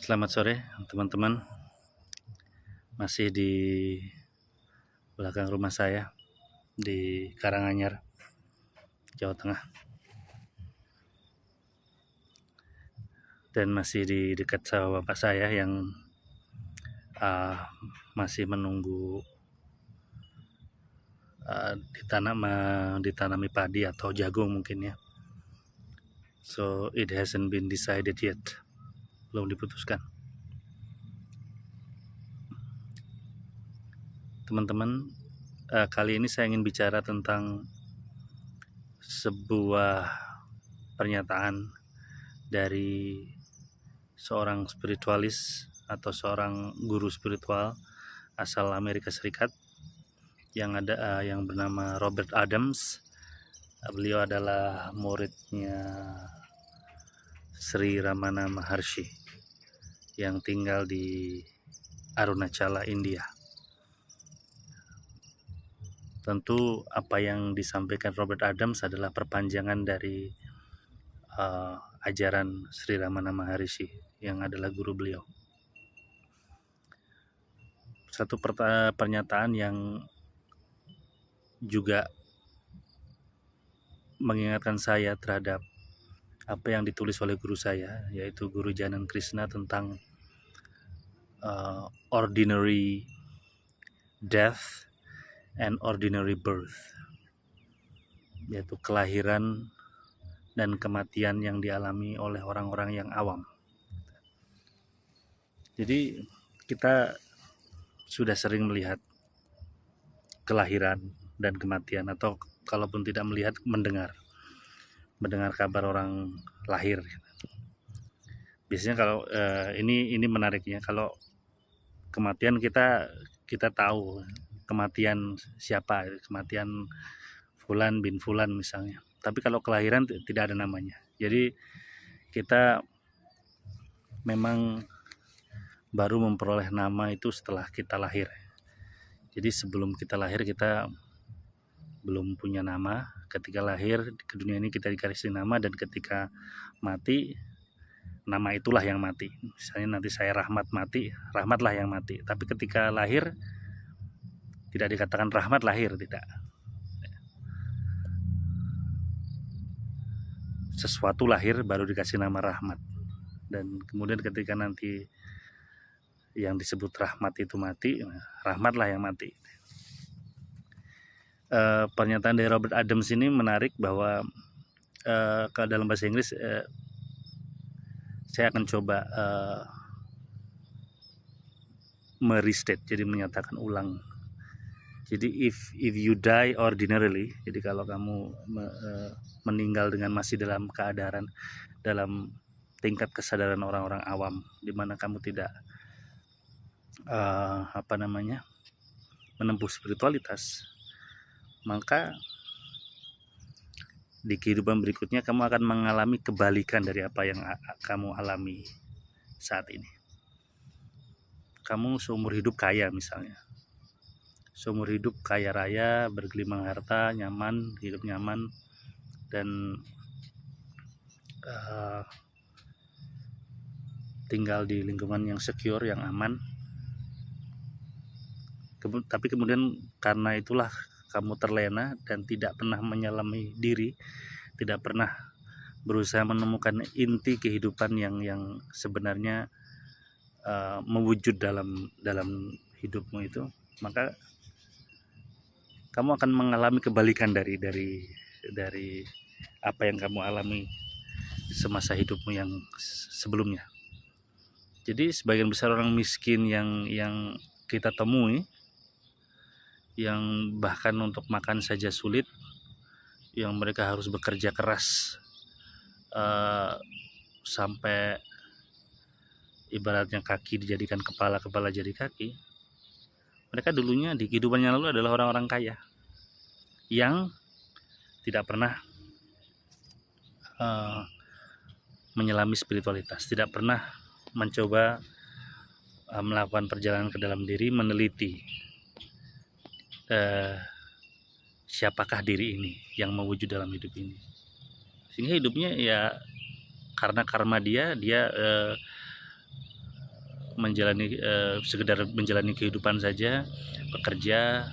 Selamat sore teman-teman, masih di belakang rumah saya di Karanganyar, Jawa Tengah, dan masih di dekat sawah bapak saya yang masih menunggu ditanami padi atau jagung mungkin ya. So it hasn't been decided yet, belum diputuskan. Teman-teman, kali ini saya ingin bicara tentang sebuah pernyataan dari seorang spiritualis atau seorang guru spiritual asal Amerika Serikat yang bernama Robert Adams. Beliau adalah muridnya Sri Ramana Maharshi yang tinggal di Arunachala, India. Tentu apa yang disampaikan Robert Adams adalah perpanjangan dari ajaran Sri Ramana Maharshi yang adalah guru beliau. Satu pernyataan yang juga mengingatkan saya terhadap apa yang ditulis oleh guru saya, yaitu Guru Janan Krishna, tentang ordinary death and ordinary birth, yaitu kelahiran dan kematian yang dialami oleh orang-orang yang awam. Jadi kita sudah sering melihat kelahiran dan kematian, atau kalaupun tidak melihat, mendengar kabar orang lahir. Biasanya kalau ini menariknya, kalau kematian kita tahu kematian siapa, kematian Fulan bin Fulan misalnya. Tapi kalau kelahiran tidak ada namanya. Jadi kita memang baru memperoleh nama itu setelah kita lahir. Jadi sebelum kita lahir kita belum punya nama. Ketika lahir ke dunia ini kita dikasih nama, dan ketika mati nama itulah yang mati. Misalnya nanti saya Rahmat mati, Rahmatlah yang mati. Tapi ketika lahir tidak dikatakan Rahmat lahir, tidak. Sesuatu lahir baru dikasih nama Rahmat. Dan kemudian ketika nanti yang disebut Rahmat itu mati, Rahmatlah yang mati. Pernyataan dari Robert Adams ini menarik, bahwa kalau dalam bahasa Inggris saya akan coba merestate, jadi menyatakan ulang. Jadi if you die ordinarily, jadi kalau kamu meninggal dengan masih dalam keadaan, dalam tingkat kesadaran orang-orang awam, di mana kamu tidak menempuh spiritualitas, maka di kehidupan berikutnya kamu akan mengalami kebalikan dari apa yang kamu alami saat ini. Kamu seumur hidup kaya misalnya, seumur hidup kaya raya, bergelimang harta, nyaman, hidup nyaman, dan tinggal di lingkungan yang secure, yang aman. Tapi kemudian karena itulah kamu terlena dan tidak pernah menyelami diri, tidak pernah berusaha menemukan inti kehidupan yang sebenarnya mewujud dalam hidupmu itu, maka kamu akan mengalami kebalikan dari apa yang kamu alami semasa hidupmu yang sebelumnya. Jadi sebagian besar orang miskin yang kita temui, yang bahkan untuk makan saja sulit, yang mereka harus bekerja keras sampai ibaratnya kaki dijadikan kepala, kepala jadi kaki. Mereka dulunya di kehidupan yang lalu adalah orang-orang kaya yang tidak pernah menyelami spiritualitas, tidak pernah mencoba melakukan perjalanan ke dalam diri, meneliti siapakah diri ini yang mewujud dalam hidup ini, sehingga hidupnya ya karena karma dia sekedar menjalani kehidupan saja, bekerja,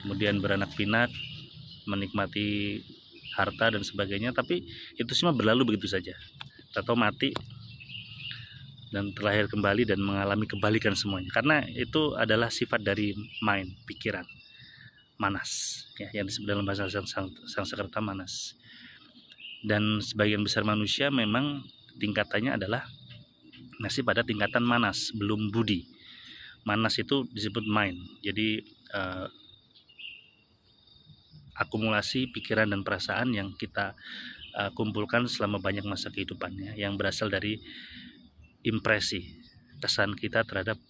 kemudian beranak pinak, menikmati harta dan sebagainya, tapi itu semua berlalu begitu saja, atau mati dan terlahir kembali dan mengalami kebalikan semuanya, karena itu adalah sifat dari mind, pikiran, manas ya, yang disebut dalam bahasa Sanskerta manas. Dan sebagian besar manusia memang tingkatannya adalah masih pada tingkatan manas, belum budi. Manas itu disebut mind, jadi akumulasi pikiran dan perasaan yang kita kumpulkan selama banyak masa kehidupannya, yang berasal dari impresi, kesan kita terhadap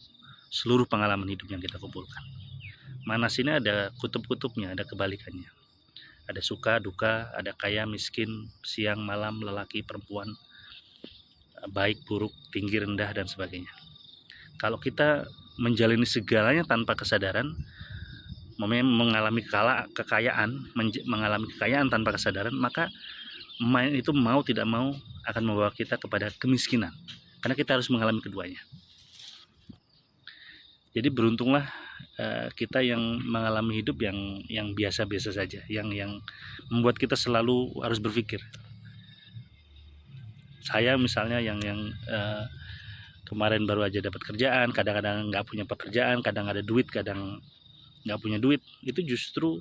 seluruh pengalaman hidup yang kita kumpulkan. Manas ini ada kutub-kutubnya, ada kebalikannya. Ada suka, duka, ada kaya, miskin, siang, malam, lelaki, perempuan, baik, buruk, tinggi, rendah, dan sebagainya. Kalau kita menjalani segalanya tanpa kesadaran, mengalami kekayaan tanpa kesadaran, maka main itu mau tidak mau akan membawa kita kepada kemiskinan, karena kita harus mengalami keduanya. Jadi beruntunglah kita yang mengalami hidup yang biasa-biasa saja, yang membuat kita selalu harus berpikir. Saya misalnya yang kemarin baru aja dapat kerjaan, kadang-kadang nggak punya pekerjaan, kadang ada duit, kadang nggak punya duit, itu justru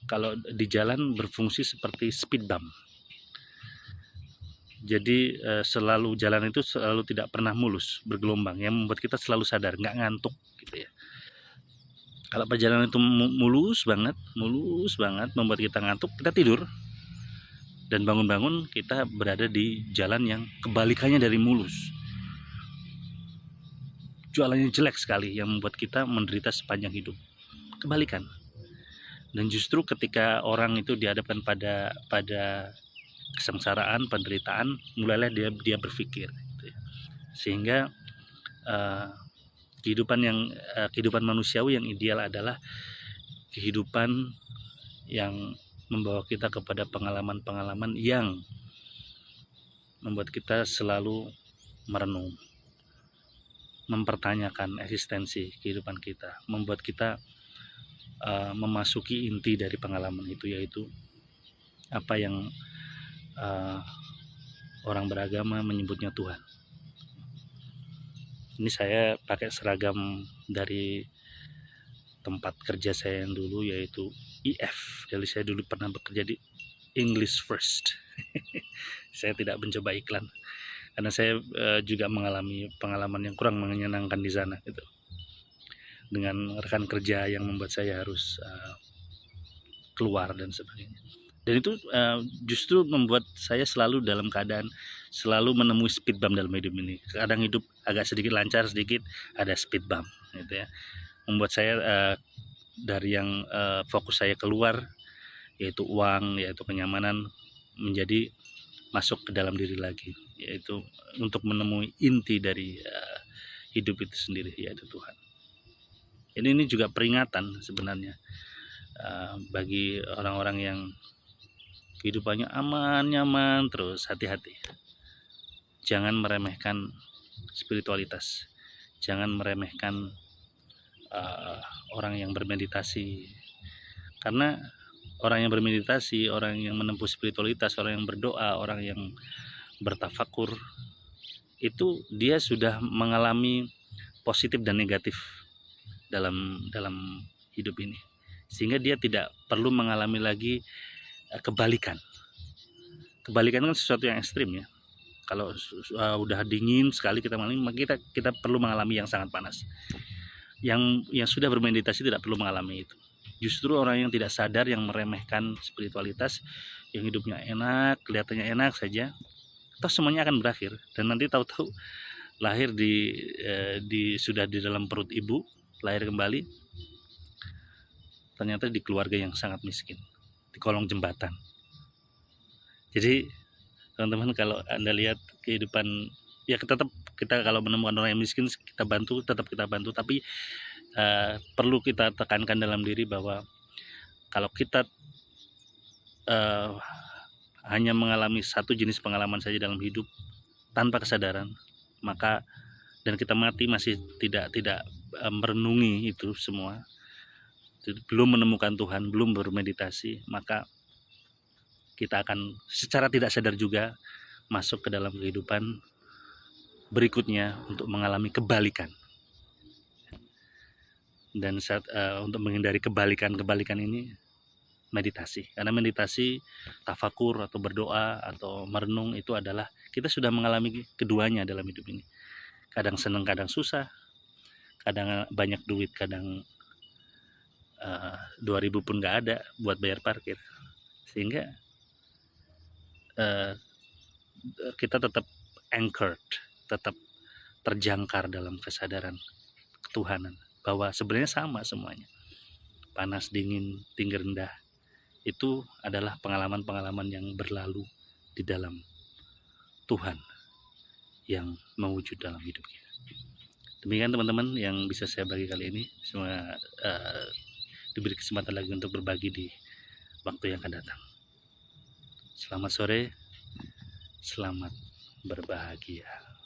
kalau di jalan berfungsi seperti speed bump. Jadi selalu jalan itu selalu tidak pernah mulus, bergelombang, yang membuat kita selalu sadar, nggak ngantuk gitu ya. Kalau perjalanan itu mulus banget, membuat kita ngantuk, kita tidur, dan bangun-bangun kita berada di jalan yang kebalikannya dari mulus, jalannya jelek sekali, yang membuat kita menderita sepanjang hidup, kebalikan. Dan justru ketika orang itu dihadapkan pada kesengsaraan, penderitaan, mulailah dia berpikir gitu ya. Sehingga kehidupan manusiawi yang ideal adalah kehidupan yang membawa kita kepada pengalaman-pengalaman yang membuat kita selalu merenung, mempertanyakan eksistensi kehidupan kita, membuat kita memasuki inti dari pengalaman itu, yaitu apa yang orang beragama menyebutnya Tuhan. Ini saya pakai seragam dari tempat kerja saya yang dulu, yaitu IF. Jadi saya dulu pernah bekerja di English First. Saya tidak mencoba iklan, karena saya juga mengalami pengalaman yang kurang menyenangkan di sana gitu, dengan rekan kerja yang membuat saya harus keluar dan sebagainya. Dan itu justru membuat saya selalu dalam keadaan selalu menemui speed bump dalam hidup ini. Kadang hidup agak sedikit lancar, sedikit ada speed bump gitu ya. Membuat saya dari yang fokus saya keluar, yaitu uang, yaitu kenyamanan, menjadi masuk ke dalam diri lagi, yaitu untuk menemui inti dari hidup itu sendiri, yaitu Tuhan. Ini juga peringatan sebenarnya bagi orang-orang yang kehidupannya aman, nyaman, terus hati-hati. Jangan meremehkan spiritualitas, jangan meremehkan orang yang bermeditasi, karena orang yang bermeditasi, orang yang menempuh spiritualitas, orang yang berdoa, orang yang bertafakur, itu dia sudah mengalami positif dan negatif dalam hidup ini, sehingga dia tidak perlu mengalami lagi kebalikan. Kebalikan kan sesuatu yang ekstrim ya. Kalau udah dingin sekali kita mengalami, maka kita perlu mengalami yang sangat panas. Yang sudah bermeditasi tidak perlu mengalami itu. Justru orang yang tidak sadar, yang meremehkan spiritualitas, yang hidupnya enak, kelihatannya enak saja, toh semuanya akan berakhir, dan nanti tahu-tahu lahir sudah di dalam perut ibu, lahir kembali, ternyata di keluarga yang sangat miskin, di kolong jembatan. Jadi teman-teman, kalau Anda lihat kehidupan, ya tetap kita kalau menemukan orang yang miskin, kita bantu, tetap kita bantu, tapi perlu kita tekankan dalam diri bahwa kalau kita hanya mengalami satu jenis pengalaman saja dalam hidup tanpa kesadaran, maka dan kita mati masih tidak merenungi itu semua, belum menemukan Tuhan, belum bermeditasi, maka kita akan secara tidak sadar juga masuk ke dalam kehidupan berikutnya untuk mengalami kebalikan. Dan untuk menghindari kebalikan ini, meditasi. Karena meditasi, tafakur atau berdoa atau merenung itu adalah kita sudah mengalami keduanya dalam hidup ini. Kadang senang, kadang susah, kadang banyak duit, kadang 2000 pun nggak ada buat bayar parkir, sehingga kita tetap anchored, tetap terjangkar dalam kesadaran ketuhanan bahwa sebenarnya sama semuanya, panas, dingin, tinggi, rendah, itu adalah pengalaman-pengalaman yang berlalu di dalam Tuhan yang mewujud dalam hidup kita. Demikian teman-teman yang bisa saya bagi kali ini. Semua diberi kesempatan lagi untuk berbagi di waktu yang akan datang. Selamat sore, selamat berbahagia.